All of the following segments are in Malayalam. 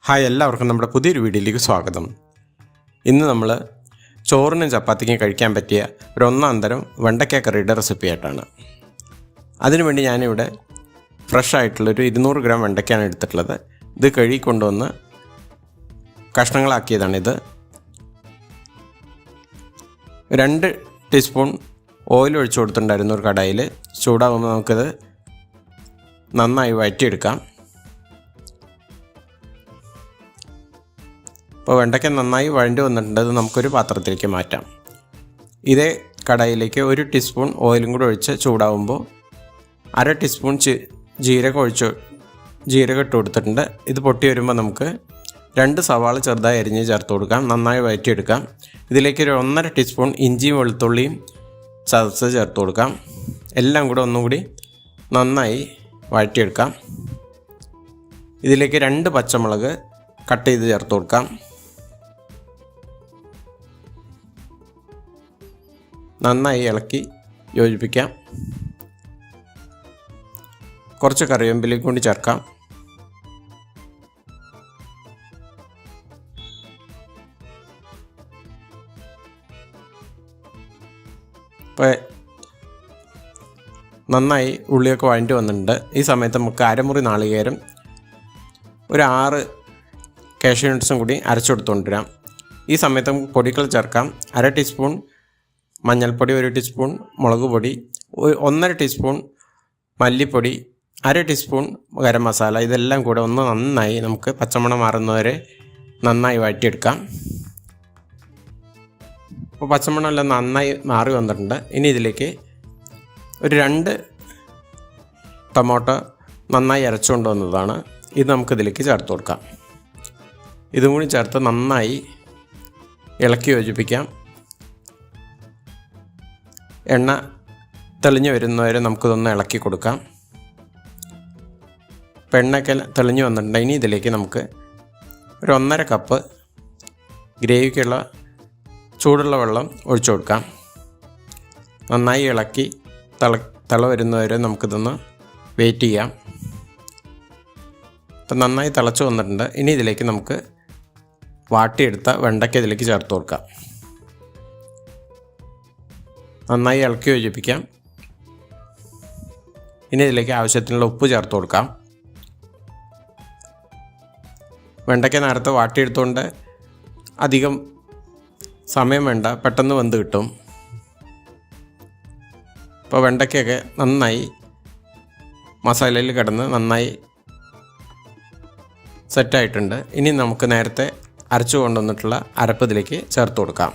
ഹായ്, എല്ലാവർക്കും നമ്മുടെ പുതിയൊരു വീഡിയോയിലേക്ക് സ്വാഗതം. ഇന്ന് നമ്മൾ ചോറിനും ചപ്പാത്തിക്കും കഴിക്കാൻ പറ്റിയ ഒരു ഒന്നാം തരം വെണ്ടയ്ക്ക കറിയുടെ റെസിപ്പി ആയിട്ടാണ്. അതിനുവേണ്ടി ഞാനിവിടെ ഫ്രഷ് ആയിട്ടുള്ളൊരു 200 ഗ്രാം വെണ്ടയ്ക്കാണ് എടുത്തിട്ടുള്ളത്. ഇത് കഴുകി കൊണ്ടുവന്ന് കഷ്ണങ്ങളാക്കിയതാണിത്. 2 ടീസ്പൂൺ ഓയിൽ ഒഴിച്ചു കൊടുത്തിട്ടുണ്ടായിരുന്നു ഒരു കടായിൽ. ചൂടാകുമ്പോൾ നമുക്കിത് നന്നായി വഴറ്റിയെടുക്കാം. അപ്പോൾ വെണ്ടയ്ക്ക നന്നായി വഴണ്ടി വന്നിട്ടുണ്ട്. അത് നമുക്കൊരു പാത്രത്തിലേക്ക് മാറ്റാം. ഇതേ കടായിലേക്ക് 1 ടീസ്പൂൺ ഓയിലും കൂടി ഒഴിച്ച് ചൂടാകുമ്പോൾ 1/2 ടീസ്പൂൺ ജീരകം ഇട്ട് കൊടുത്തിട്ടുണ്ട്. ഇത് പൊട്ടി വരുമ്പോൾ നമുക്ക് 2 സവാള ചെറുതായി അരിഞ്ഞ് ചേർത്ത് കൊടുക്കാം. നന്നായി വഴറ്റിയെടുക്കാം. ഇതിലേക്ക് ഒരു 1.5 ടീസ്പൂൺ ഇഞ്ചിയും വെളുത്തുള്ളിയും ചതച്ച് ചേർത്ത് കൊടുക്കാം. എല്ലാം കൂടെ ഒന്നും കൂടി നന്നായി വഴറ്റിയെടുക്കാം. ഇതിലേക്ക് 2 പച്ചമുളക് കട്ട് ചെയ്ത് ചേർത്ത് കൊടുക്കാം. നന്നായി ഇളക്കി യോജിപ്പിക്കാം. കുറച്ച് കറിവേപ്പിലയും കൂടി ചേർക്കാം. ഇപ്പോൾ നന്നായി ഉള്ളിയൊക്കെ വഴണ്ടി വന്നിട്ടുണ്ട്. ഈ സമയത്ത് നമുക്ക് അരമുറി നാളികേരം, ഒരു 6 കാഷ്യൂ നട്ട്സും കൂടി അരച്ചെടുത്തുകൊണ്ടുവരാം. ഈ സമയത്ത് നമുക്ക് പൊടികൾ ചേർക്കാം. 1/2 ടീസ്പൂൺ മഞ്ഞൾപ്പൊടി, 1 ടീസ്പൂൺ മുളക് പൊടി, 1.5 ടീസ്പൂൺ മല്ലിപ്പൊടി, 1/2 ടീസ്പൂൺ ഗരം മസാല. ഇതെല്ലാം കൂടെ ഒന്ന് നന്നായി നമുക്ക് പച്ചമണം മാറുന്നവരെ നന്നായി വഴറ്റിയെടുക്കാം. അപ്പോൾ പച്ചമണം എല്ലാം നന്നായി മാറി വന്നിട്ടുണ്ട്. ഇനി ഇതിലേക്ക് ഒരു 2 ടൊമാറ്റോ നന്നായി അരച്ചുകൊണ്ട് വന്നതാണ്. ഇത് നമുക്കിതിലേക്ക് ചേർത്ത് കൊടുക്കാം. ഇതും കൂടി ചേർത്ത് നന്നായി ഇളക്കി യോജിപ്പിക്കാം. എണ്ണ തെളിഞ്ഞു വരുന്നവരെ നമുക്കിതൊന്ന് ഇളക്കി കൊടുക്കാം. ഇപ്പോൾ എണ്ണയൊക്കെ തെളിഞ്ഞു വന്നിട്ടുണ്ട്. ഇനി ഇതിലേക്ക് നമുക്ക് ഒരു 1.5 കപ്പ് ഗ്രേവിക്കുള്ള ചൂടുള്ള വെള്ളം ഒഴിച്ചു കൊടുക്കാം. നന്നായി ഇളക്കി തിള വരുന്നവരെ നമുക്കിതൊന്ന് വെയിറ്റ് ചെയ്യാം. ഇപ്പം നന്നായി തിളച്ച് വന്നിട്ടുണ്ട്. ഇനി ഇതിലേക്ക് നമുക്ക് വാട്ടിയെടുത്ത വെണ്ടയ്ക്ക ഇതിലേക്ക് ചേർത്ത് കൊടുക്കാം. നന്നായി ഇളക്കി യോജിപ്പിക്കാം. ഇനി ഇതിലേക്ക് ആവശ്യത്തിനുള്ള ഉപ്പ് ചേർത്ത് കൊടുക്കാം. വെണ്ടയ്ക്ക നേരത്തെ വാട്ടിയെടുത്തുകൊണ്ട് അധികം സമയം വേണ്ട, പെട്ടെന്ന് വെന്ത് കിട്ടും. ഇപ്പോൾ വെണ്ടയ്ക്കൊക്കെ നന്നായി മസാലയിൽ കിടന്ന് നന്നായി സെറ്റായിട്ടുണ്ട്. ഇനി നമുക്ക് നേരത്തെ അരച്ചു കൊണ്ടുവന്നിട്ടുള്ള അരപ്പ് ഇതിലേക്ക് ചേർത്ത് കൊടുക്കാം.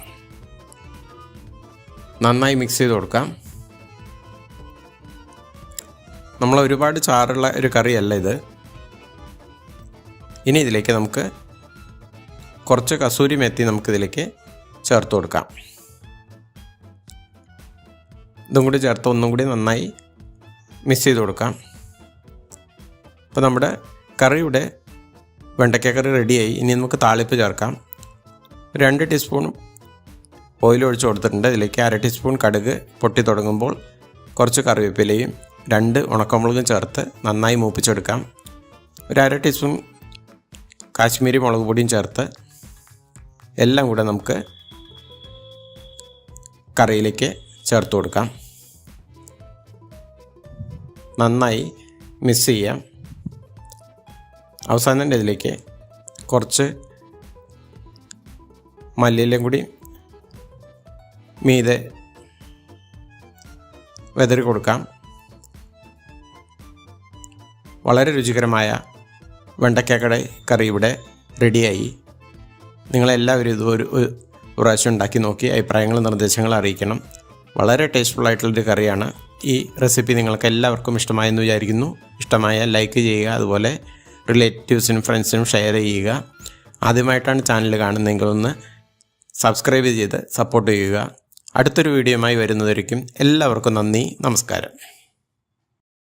നന്നായി മിക്സ് ചെയ്ത് കൊടുക്കാം. നമ്മൾ ഒരുപാട് ചാറുള്ള ഒരു കറിയല്ല ഇത്. ഇനി ഇതിലേക്ക് നമുക്ക് കുറച്ച് കസൂരി മെത്തി നമുക്കിതിലേക്ക് ചേർത്ത് കൊടുക്കാം. ഇതും കൂടി ചേർത്ത് ഒന്നും കൂടി നന്നായി മിക്സ് ചെയ്ത് കൊടുക്കാം. അപ്പോൾ നമ്മുടെ കറിയുടെ വെണ്ടയ്ക്ക കറി റെഡിയായി. ഇനി നമുക്ക് താളിപ്പ് ചേർക്കാം. 2 ടീസ്പൂൺ ഓയിൽ ഒഴിച്ച് കൊടുത്തിട്ടുണ്ട്. ഇതിലേക്ക് 1/2 ടീസ്പൂൺ കടുക് പൊട്ടി തുടങ്ങുമ്പോൾ കുറച്ച് കറിവേപ്പിലയും 2 ഉണക്കമുളകും ചേർത്ത് നന്നായി മൂപ്പിച്ചെടുക്കാം. ഒരു 1/2 ടീസ്പൂൺ കാശ്മീരി മുളക് പൊടിയും ചേർത്ത് എല്ലാം കൂടെ നമുക്ക് കറിയിലേക്ക് ചേർത്ത് കൊടുക്കാം. നന്നായി മിക്സ് ചെയ്യാം. അവസാനം ഇതിലേക്ക് കുറച്ച് മല്ലിയിലയും കൂടി മീതെ വെതറി കൊടുക്കാം. വളരെ രുചികരമായ വെണ്ടയ്ക്ക കറി ഇവിടെ റെഡിയായി. നിങ്ങളെല്ലാവരും ഇതൊരു പ്രാവശ്യം ഉണ്ടാക്കി നോക്കി അഭിപ്രായങ്ങളും നിർദ്ദേശങ്ങളും അറിയിക്കണം. വളരെ ടേസ്റ്റ്ഫുള്ളായിട്ടുള്ളൊരു കറിയാണ്. ഈ റെസിപ്പി നിങ്ങൾക്ക് എല്ലാവർക്കും ഇഷ്ടമായെന്ന് വിചാരിക്കുന്നു. ഇഷ്ടമായാൽ ലൈക്ക് ചെയ്യുക. അതുപോലെ റിലേറ്റീവ്സിനും ഫ്രണ്ട്സിനും ഷെയർ ചെയ്യുക. ആദ്യമായിട്ടാണ് ചാനൽ കാണുന്നതെങ്കിൽ ഒന്ന് സബ്സ്ക്രൈബ് ചെയ്ത് സപ്പോർട്ട് ചെയ്യുക. അടുത്തൊരു വീഡിയോയുമായി വരുന്നതായിരിക്കും. എല്ലാവർക്കും നന്ദി, നമസ്കാരം.